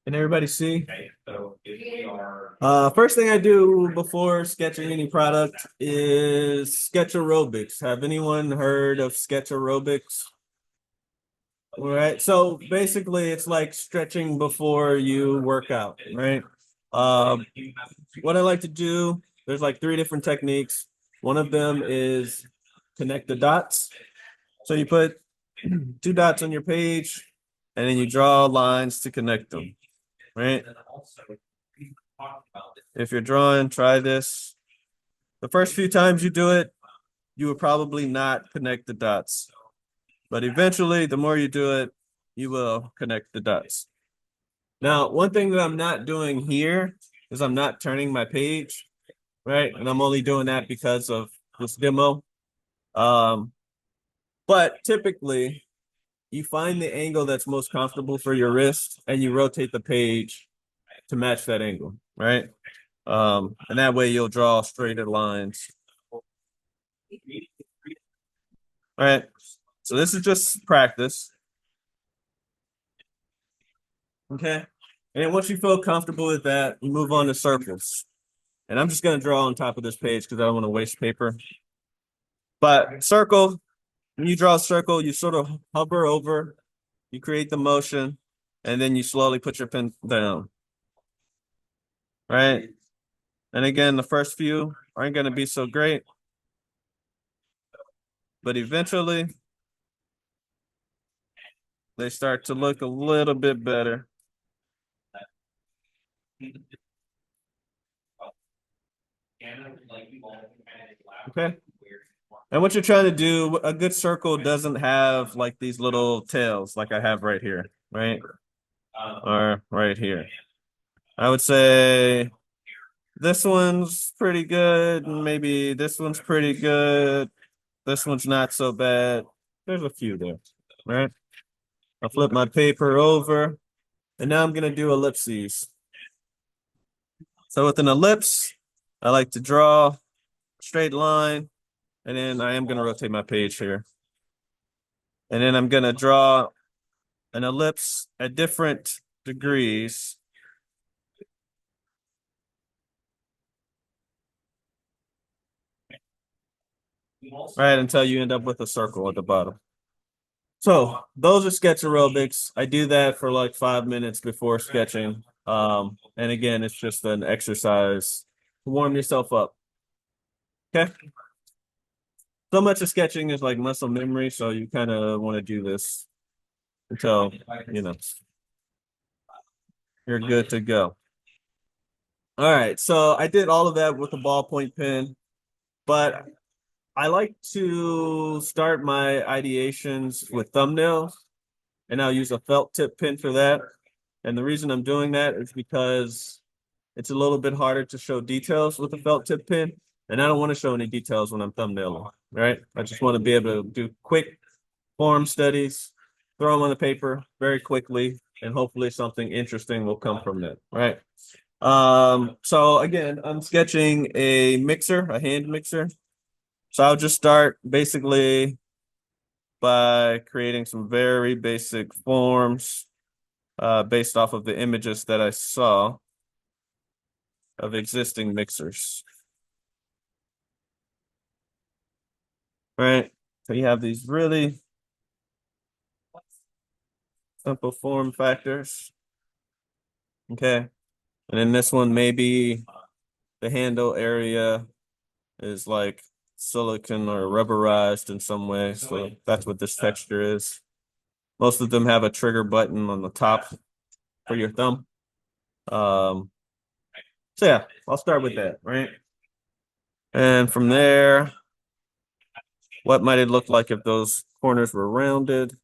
Can everybody see? First thing I do before sketching any product is sketch aerobics. Have anyone heard of sketch aerobics? All right. So basically, it's like stretching before you work out, right? Um, what I like to do, there's like three different techniques. One of them is connect the dots. So you put two dots on your page, and then you draw lines to connect them, right? If you're drawing, try this. The first few times you do it, you will probably not connect the dots. But eventually, the more you do it, you will connect the dots. Now, one thing that I'm not doing here is I'm not turning my page, right? And I'm only doing that because of this demo. Um, but typically, you find the angle that's most comfortable for your wrist and you rotate the page to match that angle, right? And that way you'll draw straighter lines. All right. So this is just practice. Okay. And once you feel comfortable with that, you move on to circles. And I'm just going to draw on top of this page because I don't want to waste paper. But circle, when you draw a circle, you sort of hover over, you create the motion, and then you slowly put your pen down. Right. And again, the first few aren't going to be so great. But eventually, they start to look a little bit better. Okay. And what you're trying to do, a good circle doesn't have like these little tails like I have right here, right? Or right here. I would say this one's pretty good, and maybe this one's pretty good. This one's not so bad. There's a few there, right? I'll flip my paper over, and now I'm gonna do ellipses. So with an ellipse, I like to draw a straight line, and then I am gonna rotate my page here. And then I'm gonna draw an ellipse at different degrees. Right, until you end up with a circle at the bottom. So those are sketch aerobics. I do that for like 5 minutes before sketching. And again, it's just an exercise to warm yourself up. Okay. So much of sketching is like muscle memory, so you kind of want to do this until you know you're good to go. All right, so I did all of that with a ballpoint pen, but I like to start my ideations with thumbnails, and I'll use a felt tip pen for that. And the reason I'm doing that is because it's a little bit harder to show details with a felt tip pen, and I don't want to show any details when I'm thumbnailing, right? I just want to be able to do quick form studies, throw them on the paper very quickly, and hopefully something interesting will come from that, right? So again, I'm sketching a mixer, a hand mixer. So I'll just start basically by creating some very basic forms based off of the images that I saw of existing mixers. Right? So you have these really simple form factors. Okay. And then this one, maybe the handle area is like silicon or rubberized in some way. So that's what this texture is. Most of them have a trigger button on the top for your thumb. So yeah, I'll start with that, right? And from there, what might it look like if those corners were rounded?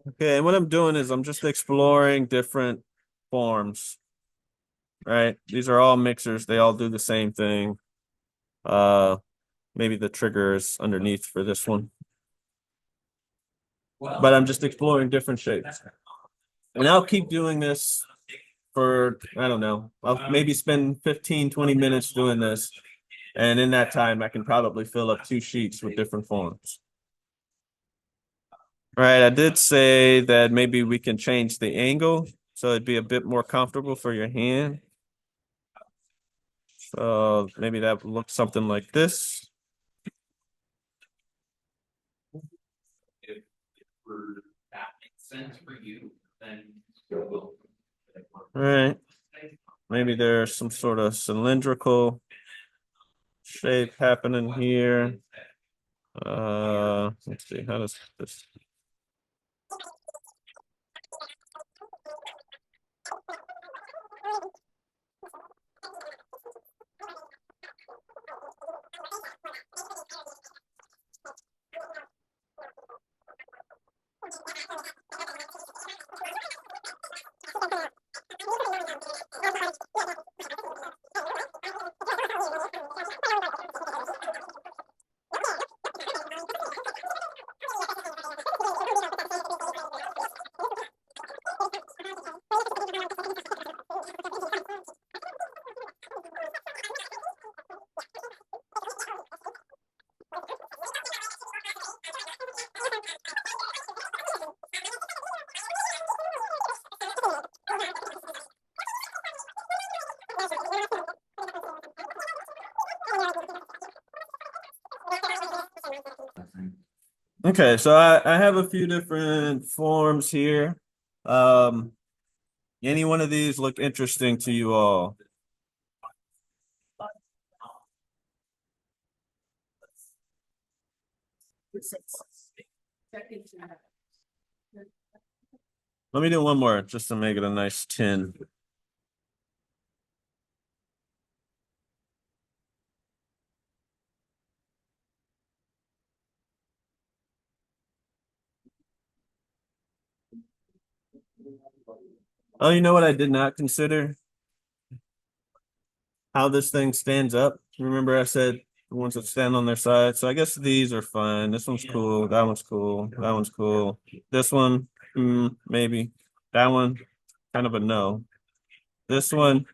Okay, and what I'm doing is I'm just exploring different forms. right? These are all mixers. They all do the same thing. Uh, maybe the trigger is underneath for this one. But I'm just exploring different shapes. And I'll keep doing this for, I don't know, I'll maybe spend 15, 20 minutes doing this. And in that time, I can probably fill up 2 sheets with different forms. All right, I did say that maybe we can change the angle so it'd be a bit more comfortable for your hand. So maybe that would look something like this. If that makes sense for you, then all right. Maybe there's some sort of cylindrical shape happening here. Let's see, how does this? Okay, so I have a few different forms here. Um, any one of these look interesting to you all? Let me do one more just to make it a nice 10. Oh, you know what I did not consider? How this thing stands up. Remember I said the ones that stand on their side. So I guess these are fine. This one's cool. That one's cool. That one's cool. This one, maybe. That one, kind of a no. This one,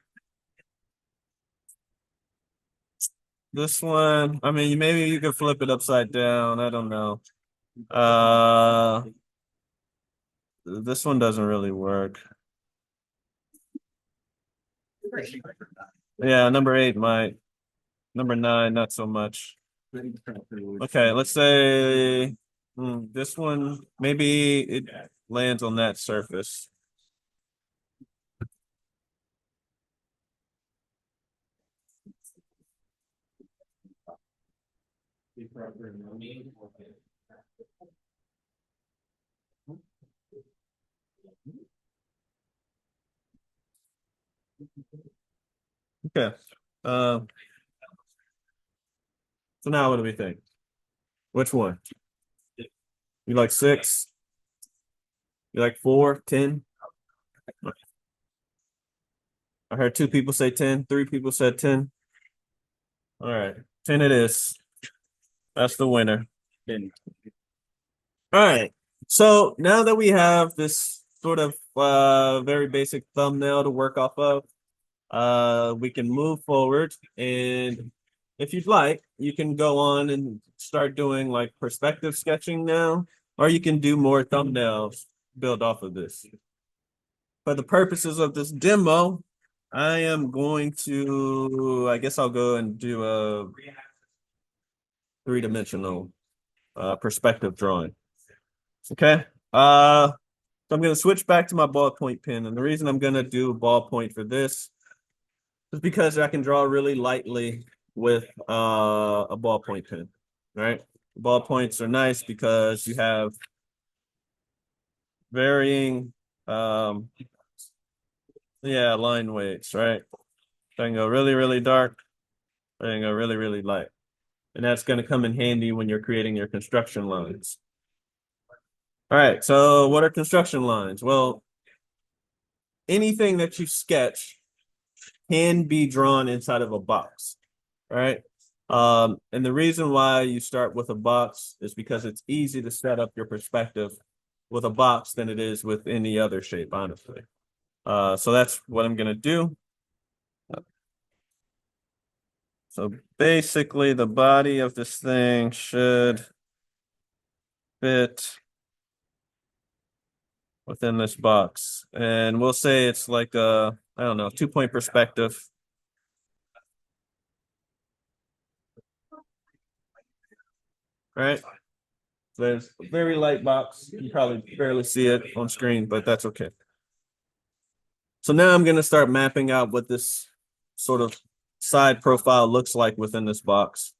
I mean, maybe you could flip it upside down. I don't know. Uh, this one doesn't really work. Yeah, number 8 might. Number 9, not so much. Okay, let's say this one, maybe it lands on that surface. Okay. So now what do we think? Which one? You like 6? You like 4, 10? I heard 2 people say 10, 3 people said 10. All right, 10 it is. That's the winner. All right. So now that we have this sort of very basic thumbnail to work off of, we can move forward, and if you'd like, you can go on and start doing like perspective sketching now, or you can do more thumbnails build off of this. For the purposes of this demo, I am going to, I guess I'll go and do a 3-dimensional perspective drawing. Okay. So I'm going to switch back to my ballpoint pen, and the reason I'm going to do a ballpoint for this is because I can draw really lightly with a ballpoint pen, right? Ballpoints are nice because you have varying line weights, right? So I can go really, really dark, I can go really, really light. And that's going to come in handy when you're creating your construction lines. All right, so what are construction lines? Well, anything that you sketch can be drawn inside of a box, right? And the reason why you start with a box is because it's easy to set up your perspective with a box than it is with any other shape, honestly. So that's what I'm gonna do. So basically, the body of this thing should fit within this box. And we'll say it's like a, I don't know, 2 point perspective. Right? So there's a very light box. You probably barely see it on screen, but that's okay. So now I'm going to start mapping out what this sort of side profile looks like within this box.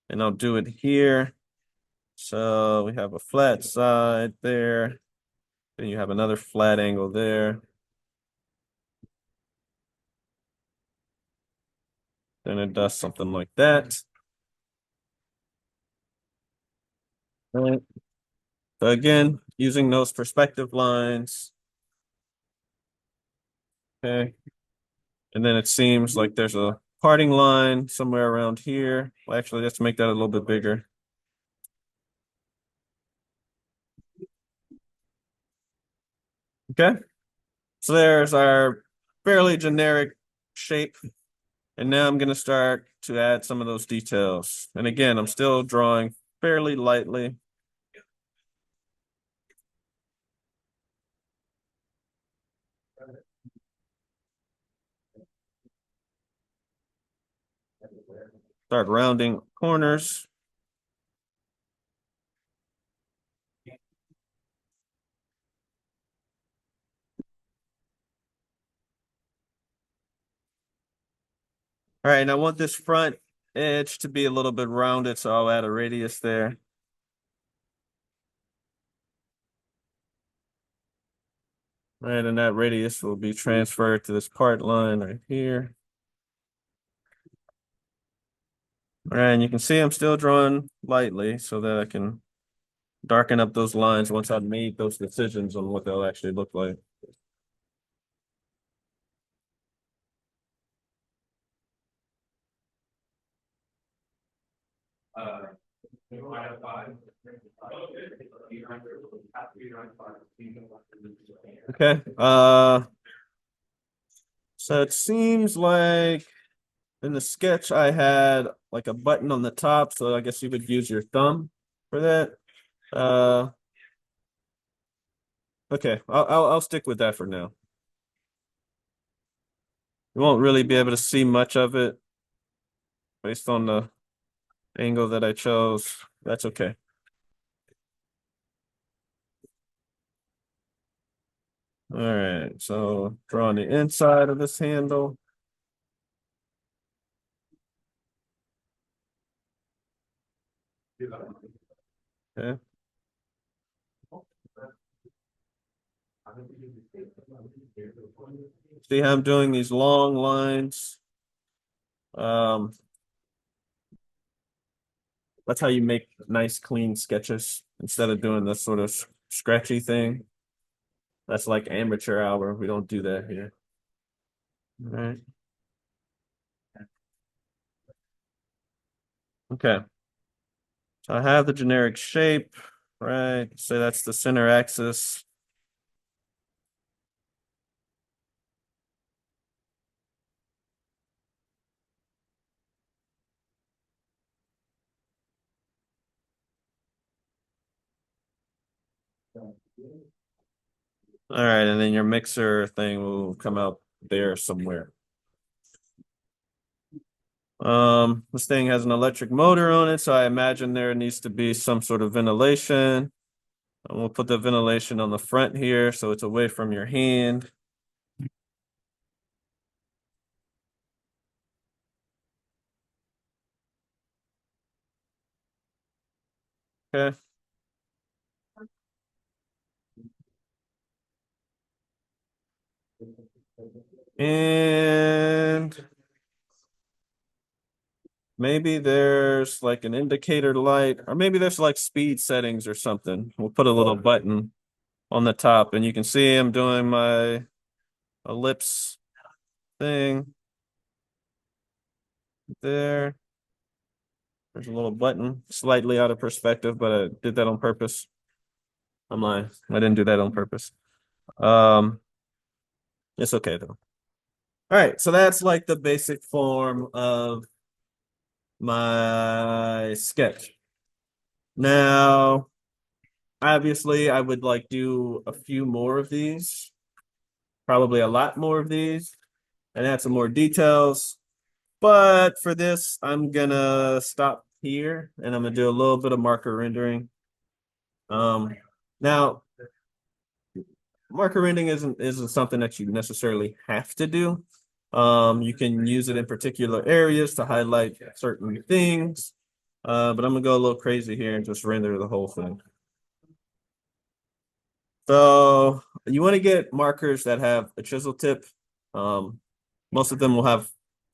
And I'll do it here. So we have a flat side there. Then you have another flat angle there. Then it does something like that. All right. So again, using those perspective lines. Okay. And then it seems like there's a parting line somewhere around here. Well, actually, let's make that a little bit bigger. Okay. So there's our fairly generic shape. And now I'm going to start to add some of those details. And again, I'm still drawing fairly lightly. Start rounding corners. All right, and I want this front edge to be a little bit rounded, so I'll add a radius there. All right, and that radius will be transferred to this part line right here. All right, and you can see I'm still drawing lightly so that I can darken up those lines once I've made those decisions on what they'll actually look like. Okay. So it seems like in the sketch I had like a button on the top, so I guess you would use your thumb for that. Uh, okay, I'll stick with that for now. You won't really be able to see much of it based on the angle that I chose. That's okay. All right, so drawing the inside of this handle. Okay. See how I'm doing these long lines? Um, that's how you make nice, clean sketches instead of doing this sort of scratchy thing. That's like amateur hour. We don't do that here. All right. Okay. So I have the generic shape, right? So that's the center axis. All right, and then your mixer thing will come out there somewhere. This thing has an electric motor on it, so I imagine there needs to be some sort of ventilation. And we'll put the ventilation on the front here so it's away from your hand. Okay. And maybe there's like an indicator light, or maybe there's like speed settings or something. We'll put a little button on the top, and you can see I'm doing my ellipse thing. there. There's a little button slightly out of perspective, but I did that on purpose. I'm lying. I didn't do that on purpose. Um, it's okay though. All right, so that's like the basic form of my sketch. Now, obviously, I would like do a few more of these, probably a lot more of these, and add some more details. But for this, I'm gonna stop here and I'm gonna do a little bit of marker rendering. Um, now marker rendering isn't something that you necessarily have to do. You can use it in particular areas to highlight certain things. But I'm gonna go a little crazy here and just render the whole thing. So you want to get markers that have a chisel tip. Most of them will have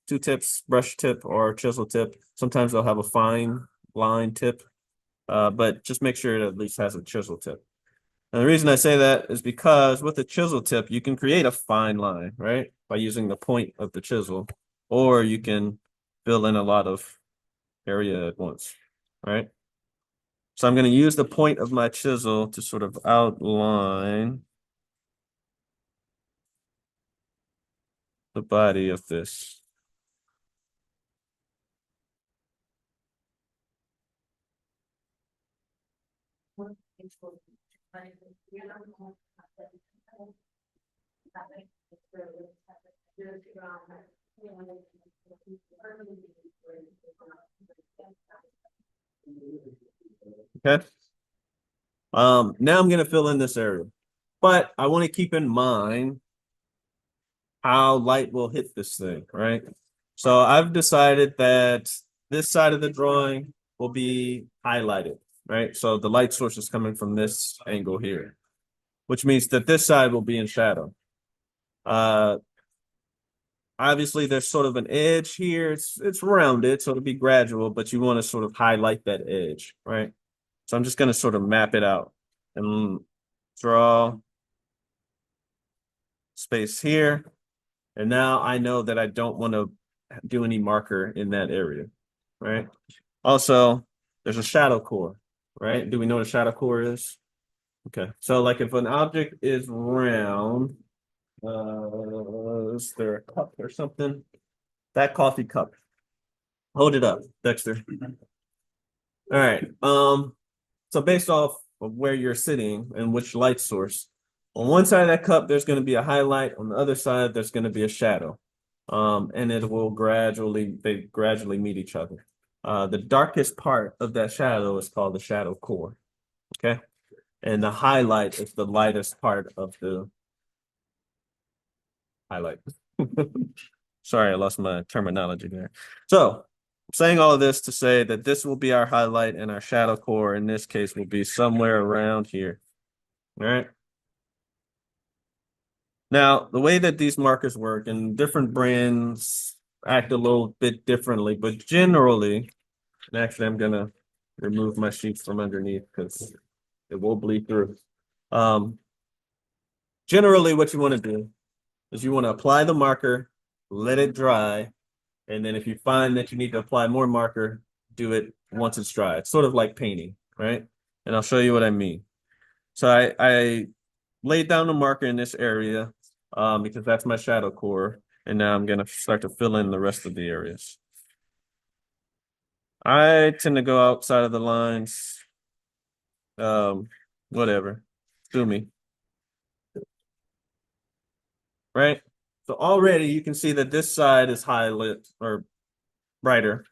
two tips, brush tip or chisel tip. Sometimes they'll have a fine line tip, but just make sure it at least has a chisel tip. And the reason I say that is because with a chisel tip, you can create a fine line, right? By using the point of the chisel, or you can fill in a lot of area at once, right? So I'm going to use the point of my chisel to sort of outline the body of this. Okay. Now I'm going to fill in this area, but I want to keep in mind how light will hit this thing, right? So I've decided that this side of the drawing will be highlighted, right? So the light source is coming from this angle here, which means that this side will be in shadow. Uh, Obviously there's sort of an edge here. It's rounded, so it'll be gradual, but you want to sort of highlight that edge, right? So I'm just going to sort of map it out and draw space here. And now I know that I don't want to do any marker in that area, right? Also, there's a shadow core, right? Do we know what a shadow core is? Okay, so like if an object is round, is there a cup or something? That coffee cup. Hold it up, Dexter. All right. So based off of where you're sitting and which light source, on one side of that cup, there's going to be a highlight. On the other side, there's going to be a shadow. And it will they gradually meet each other. The darkest part of that shadow is called the shadow core. Okay. And the highlight is the lightest part of the highlight. Sorry, I lost my terminology there. So I'm saying all of this to say that this will be our highlight and our shadow core in this case will be somewhere around here. All right. Now, the way that these markers work and different brands act a little bit differently, but generally, and actually I'm gonna remove my sheets from underneath because it will bleed through. Um, Generally what you want to do is you want to apply the marker, let it dry, and then if you find that you need to apply more marker, do it once it's dry. It's sort of like painting, right? And I'll show you what I mean. So I laid down the marker in this area because that's my shadow core. And now I'm gonna start to fill in the rest of the areas. I tend to go outside of the lines. Whatever. Do me. Right? So already you can see that this side is highlight or brighter.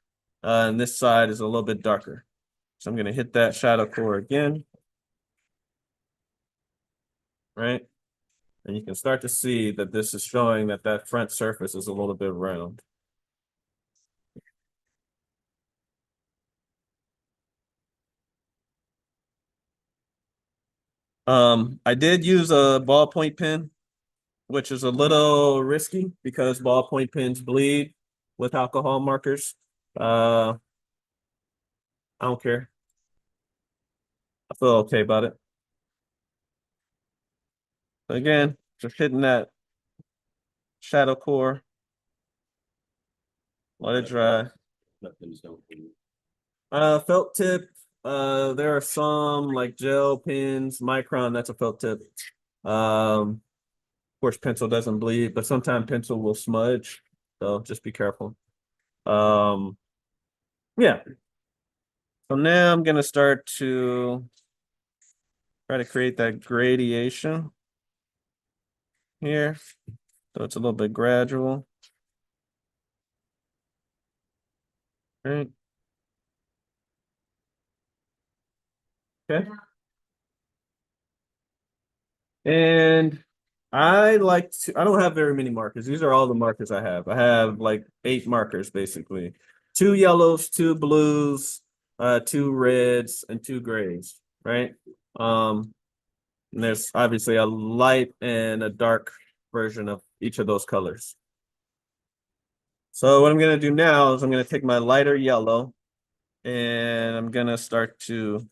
And this side is a little bit darker. So I'm gonna hit that shadow core again. Right? And you can start to see that this is showing that that front surface is a little bit round. I did use a ballpoint pen, which is a little risky because ballpoint pens bleed with alcohol markers. I don't care. I feel okay about it. Again, just hitting that shadow core, let it dry. Felt tip. There are some like gel pens, Micron, that's a felt tip. Of course, pencil doesn't bleed, but sometimes pencil will smudge. So just be careful. Um, yeah. So now I'm gonna start to try to create that gradation here. So it's a little bit gradual. Right. Okay. And I don't have very many markers. These are all the markers I have. I have like 8 markers basically. 2 yellows, 2 blues, 2 reds, and 2 grays, right? Um, and there's obviously a light and a dark version of each of those colors. So what I'm gonna do now is I'm gonna take my lighter yellow and I'm gonna start to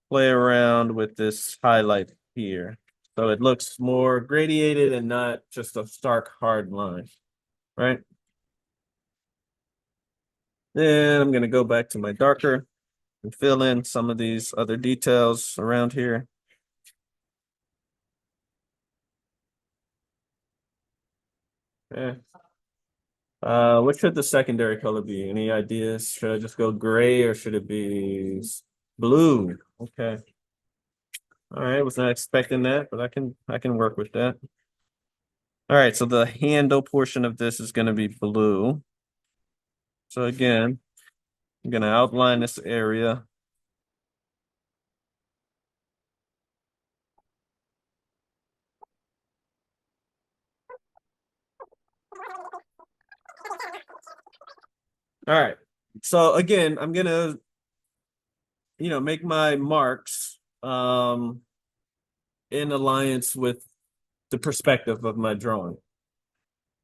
play around with this highlight here. So it looks more gradiated and not just a stark hard line, right? Then I'm gonna go back to my darker and fill in some of these other details around here. Okay. What should the secondary color be? Any ideas? Should I just go gray or should it be blue? Okay. All right, was not expecting that, but I can work with that. All right, so the handle portion of this is going to be blue. So again, I'm going to outline this area. All right. So again, I'm going to, make my marks in alliance with the perspective of my drawing.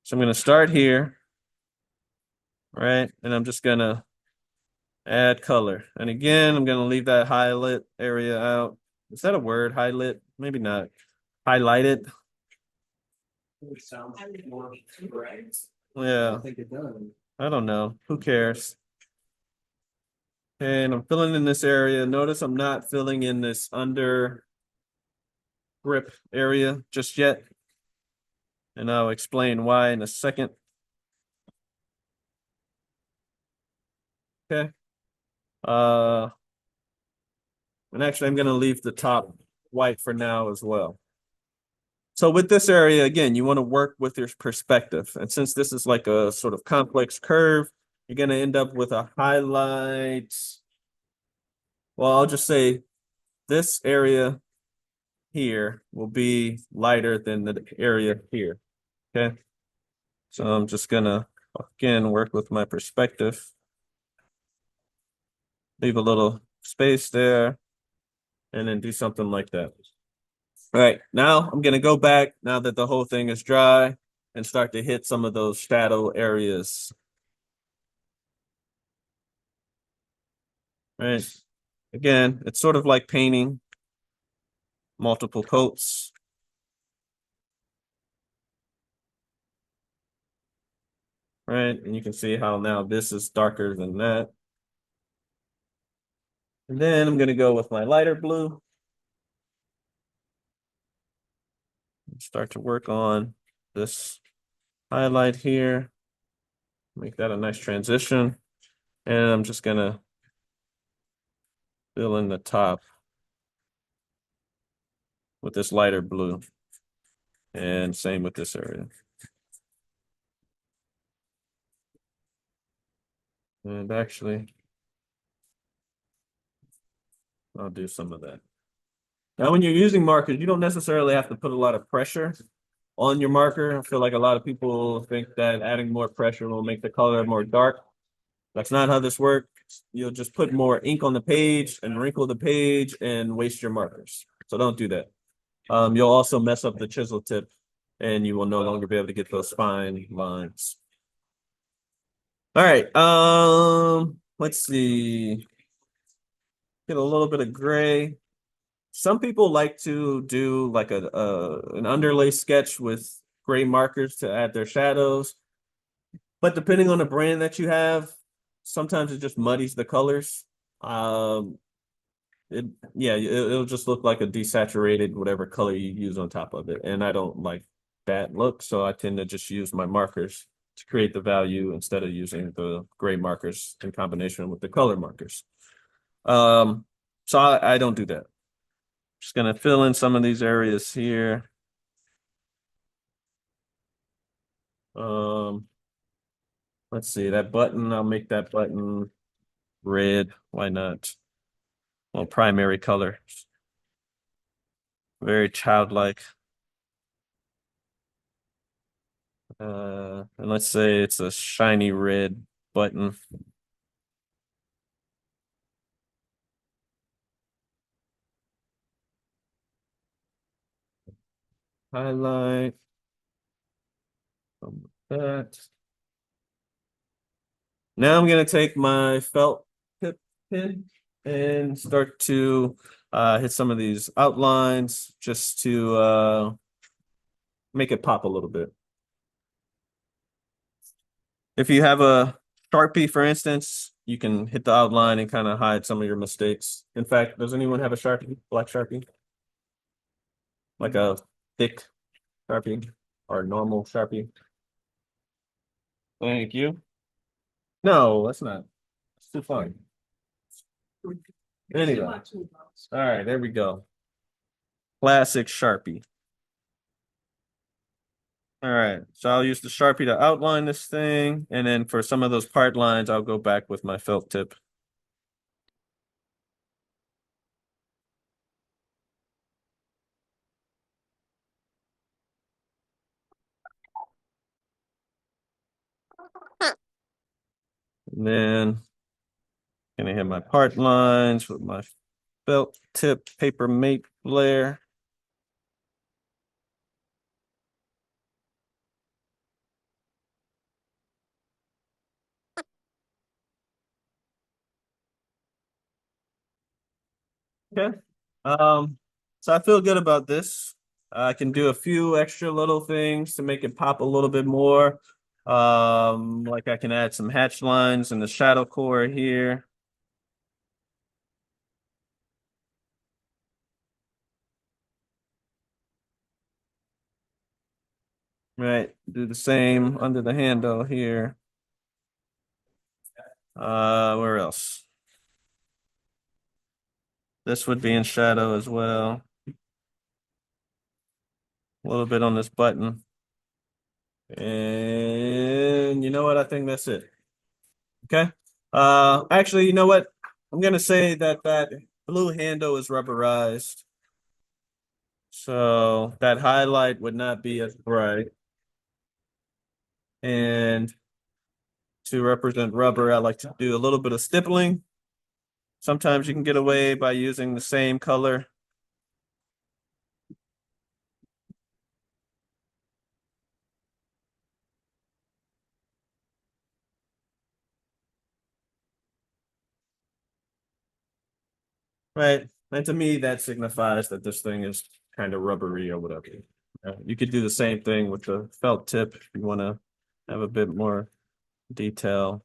So I'm going to start here, right? And I'm just going to add color. And again, I'm going to leave that highlight area out. Is that a word, highlight? Maybe not. Highlighted. Yeah. I don't know. Who cares? And I'm filling in this area. Notice I'm not filling in this under grip area just yet. And I'll explain why in a second. Okay. And actually I'm going to leave the top white for now as well. So with this area, again, you want to work with your perspective. And since this is like a sort of complex curve, you're going to end up with a highlight. Well, I'll just say this area here will be lighter than the area here. Okay. So I'm just gonna, again, work with my perspective. Leave a little space there and then do something like that. All right, now I'm gonna go back now that the whole thing is dry and start to hit some of those shadow areas. Right. Again, it's sort of like painting multiple coats. Right, and you can see how now this is darker than that. And then I'm gonna go with my lighter blue. Start to work on this highlight here. Make that a nice transition. And I'm just gonna fill in the top with this lighter blue. And same with this area. And actually, I'll do some of that. Now, when you're using markers, you don't necessarily have to put a lot of pressure on your marker. I feel like a lot of people think that adding more pressure will make the color more dark. That's not how this works. You'll just put more ink on the page and wrinkle the page and waste your markers. So don't do that. You'll also mess up the chisel tip and you will no longer be able to get those fine lines. All right. Let's see. Get a little bit of gray. Some people like to do like an underlay sketch with gray markers to add their shadows. But depending on the brand that you have, sometimes it just muddies the colors. Um, it yeah, it'll just look like a desaturated whatever color you use on top of it, and I don't like that look, so I tend to just use my markers to create the value instead of using the gray markers in combination with the color markers. Um, so I don't do that. Just gonna fill in some of these areas here. Um, let's see that button. I'll make that button red. Why not? Well, primary color. Very childlike. And let's say it's a shiny red button. Highlight. That. Now I'm gonna take my felt tip pen and start to hit some of these outlines just to make it pop a little bit. If you have a Sharpie, for instance, you can hit the outline and kind of hide some of your mistakes. In fact, does anyone have a Sharpie, black Sharpie? Like a thick Sharpie or normal Sharpie? Thank you. No, that's not. It's too fun. Anyway, all right, there we go. Classic Sharpie. All right, so I'll use the Sharpie to outline this thing, and then for some of those part lines, I'll go back with my felt tip. And then gonna hit my part lines with my felt tip paper mate layer. Okay. So I feel good about this. I can do a few extra little things to make it pop a little bit more. Like I can add some hatch lines in the shadow core here. Right. Do the same under the handle here. Where else? This would be in shadow as well. A little bit on this button. And you know what? I think that's it. Okay. Actually, you know what? I'm gonna say that that blue handle is rubberized. So that highlight would not be as bright. And to represent rubber, I like to do a little bit of stippling. Sometimes you can get away by using the same color. Right. And to me, that signifies that this thing is kind of rubbery or whatever. You could do the same thing with the felt tip if you want to have a bit more detail,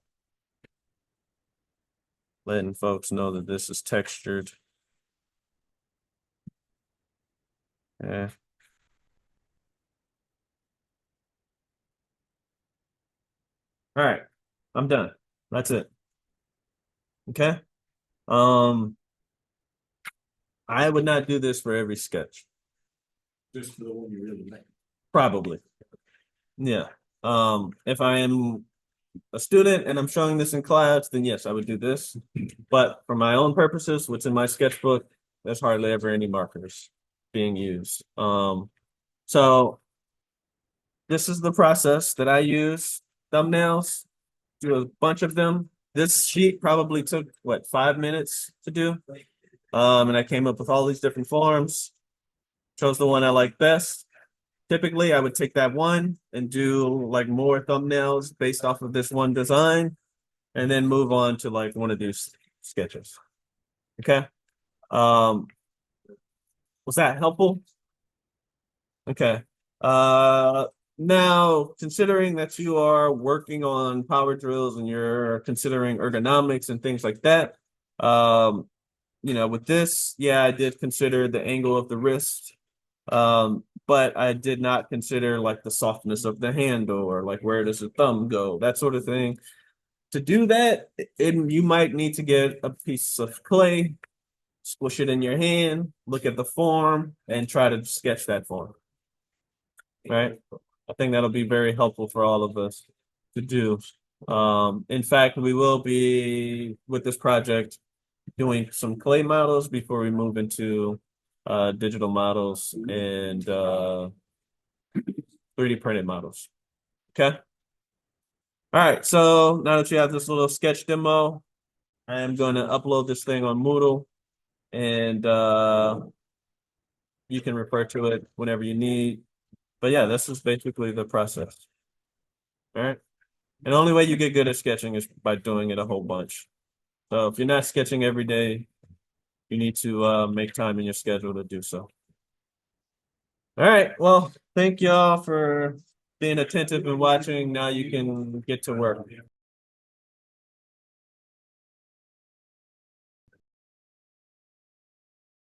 letting folks know that this is textured. Yeah. All right. I'm done. That's it. Okay. Um, I would not do this for every sketch. Just for the one you really like. Probably. Yeah. If I am a student and I'm showing this in class, then yes, I would do this. But for my own purposes, what's in my sketchbook, there's hardly ever any markers being used. So this is the process that I use. Thumbnails, do a bunch of them. This sheet probably took what, 5 minutes to do. And I came up with all these different forms, chose the one I like best. Typically, I would take that one and do like more thumbnails based off of this one design, and then move on to like one of these sketches. Okay. Um, was that helpful? Okay. Uh, Now, considering that you are working on power drills and you're considering ergonomics and things like that, um, with this, yeah, I did consider the angle of the wrist, but I did not consider like the softness of the handle or like where does the thumb go, that sort of thing. To do that, you might need to get a piece of clay, squish it in your hand, look at the form, and try to sketch that form. Right? I think that'll be very helpful for all of us to do. In fact, we will be with this project doing some clay models before we move into digital models and 3D printed models. Okay. All right. So now that you have this little sketch demo, I am going to upload this thing on Moodle and you can refer to it whenever you need. But yeah, this is basically the process. All right. And the only way you get good at sketching is by doing it a whole bunch. So if you're not sketching every day, you need to make time in your schedule to do so. All right. Well, thank y'all for being attentive and watching. Now you can get to work.